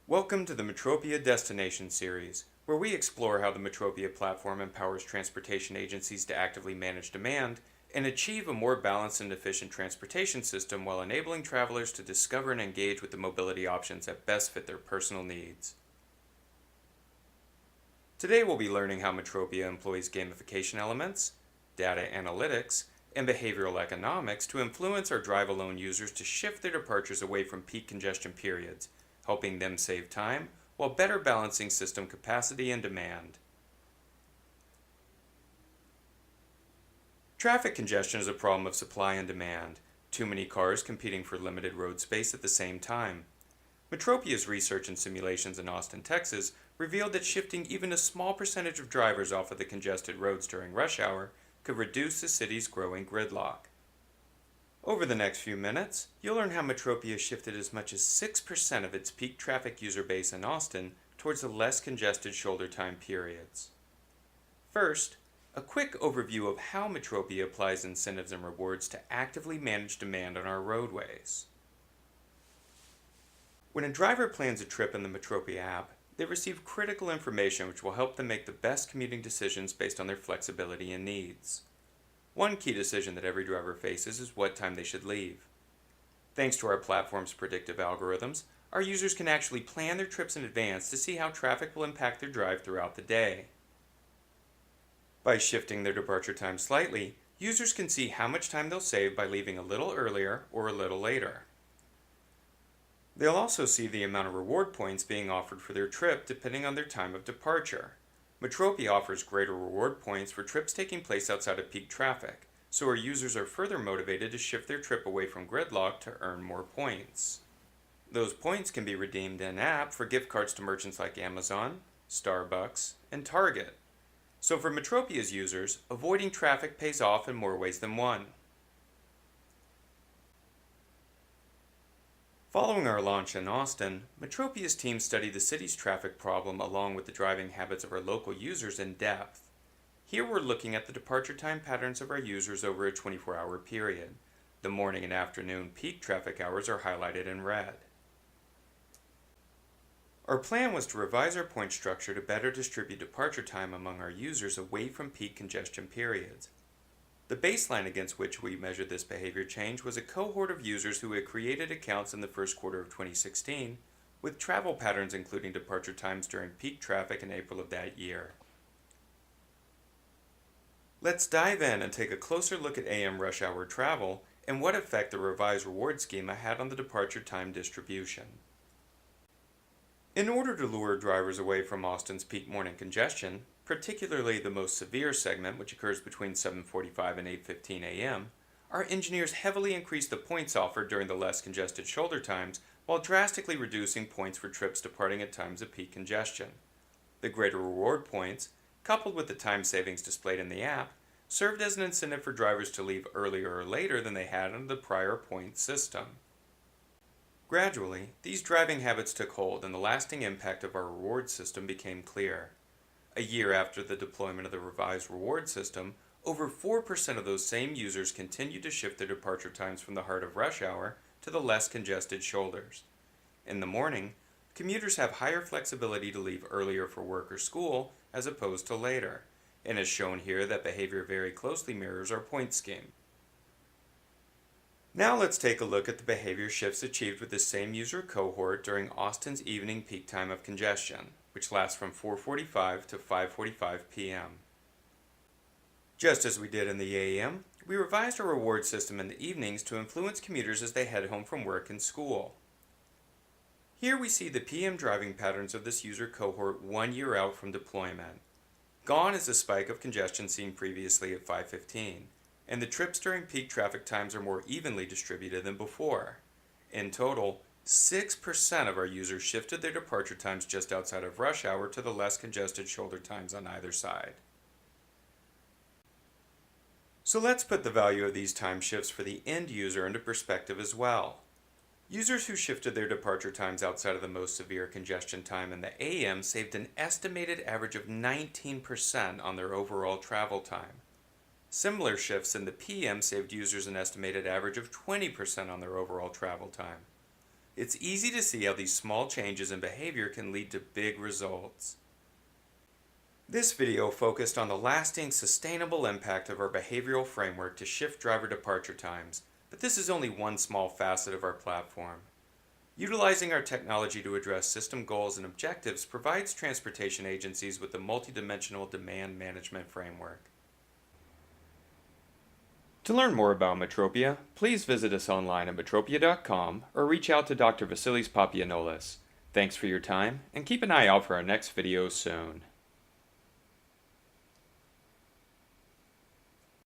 Welcome to the Metropia Destination Series, where we explore how the Metropia platform empowers transportation agencies to actively manage demand and achieve a more balanced and efficient transportation system while enabling travelers to discover and engage with the mobility options that best fit their personal needs. Today we'll be learning how Metropia employs gamification elements, data analytics, and behavioral economics to influence our drive-alone users to shift their departures away from peak congestion periods, helping them save time while better balancing system capacity and demand. Traffic congestion is a problem of supply and demand, too many cars competing for limited road space at the same time. Metropia's research and simulations in Austin, Texas revealed that shifting even a small percentage of drivers off of the congested roads during rush hour could reduce the city's growing gridlock. Over the next few minutes, you'll learn how Metropia shifted as much as 6% of its peak traffic user base in Austin towards the less congested shoulder time periods. First, a quick overview of how Metropia applies incentives and rewards to actively manage demand on our roadways. When a driver plans a trip in the Metropia app, they receive critical information which will help them make the best commuting decisions based on their flexibility and needs. One key decision that every driver faces is what time they should leave. Thanks to our platform's predictive algorithms, our users can actually plan their trips in advance to see how traffic will impact their drive throughout the day. By shifting their departure time slightly, users can see how much time they'll save by leaving a little earlier or a little later. They'll also see the amount of reward points being offered for their trip depending on their time of departure. Metropia offers greater reward points for trips taking place outside of peak traffic, so our users are further motivated to shift their trip away from gridlock to earn more points. Those points can be redeemed in-app for gift cards to merchants like Amazon, Starbucks, and Target. So for Metropia's users, avoiding traffic pays off in more ways than one. Following our launch in Austin, Metropia's team studied the city's traffic problem along with the driving habits of our local users in depth. Here we're looking at the departure time patterns of our users over a 24-hour period. The morning and afternoon peak traffic hours are highlighted in red. Our plan was to revise our point structure to better distribute departure time among our users away from peak congestion periods. The baseline against which we measured this behavior change was a cohort of users who had created accounts in the first quarter of 2016, with travel patterns including departure times during peak traffic in April of that year. Let's dive in and take a closer look at AM rush hour travel and what effect the revised reward schema had on the departure time distribution. In order to lure drivers away from Austin's peak morning congestion, particularly the most severe segment which occurs between 7:45 and 8:15 a.m., our engineers heavily increased the points offered during the less congested shoulder times while drastically reducing points for trips departing at times of peak congestion. The greater reward points, coupled with the time savings displayed in the app, served as an incentive for drivers to leave earlier or later than they had under the prior point system. Gradually, these driving habits took hold and the lasting impact of our reward system became clear. A year after the deployment of the revised reward system, over 4% of those same users continued to shift their departure times from the heart of rush hour to the less congested shoulders. In the morning, commuters have higher flexibility to leave earlier for work or school as opposed to later, and as shown here that behavior very closely mirrors our point scheme. Now let's take a look at the behavior shifts achieved with the same user cohort during Austin's evening peak time of congestion, which lasts from 4:45 to 5:45 p.m. Just as we did in the AM, we revised our reward system in the evenings to influence commuters as they head home from work and school. Here we see the PM driving patterns of this user cohort 1 year out from deployment. Gone is the spike of congestion seen previously at 5:15, and the trips during peak traffic times are more evenly distributed than before. In total, 6% of our users shifted their departure times just outside of rush hour to the less congested shoulder times on either side. So let's put the value of these time shifts for the end user into perspective as well. Users who shifted their departure times outside of the most severe congestion time in the AM saved an estimated average of 19% on their overall travel time. Similar shifts in the PM saved users an estimated average of 20% on their overall travel time. It's easy to see how these small changes in behavior can lead to big results. This video focused on the lasting, sustainable impact of our behavioral framework to shift driver departure times, but this is only one small facet of our platform. Utilizing our technology to address system goals and objectives provides transportation agencies with a multidimensional demand management framework. To learn more about Metropia, please visit us online at metropia.com or reach out to Dr. Vasilis Papianolis. Thanks for your time, and keep an eye out for our next video soon.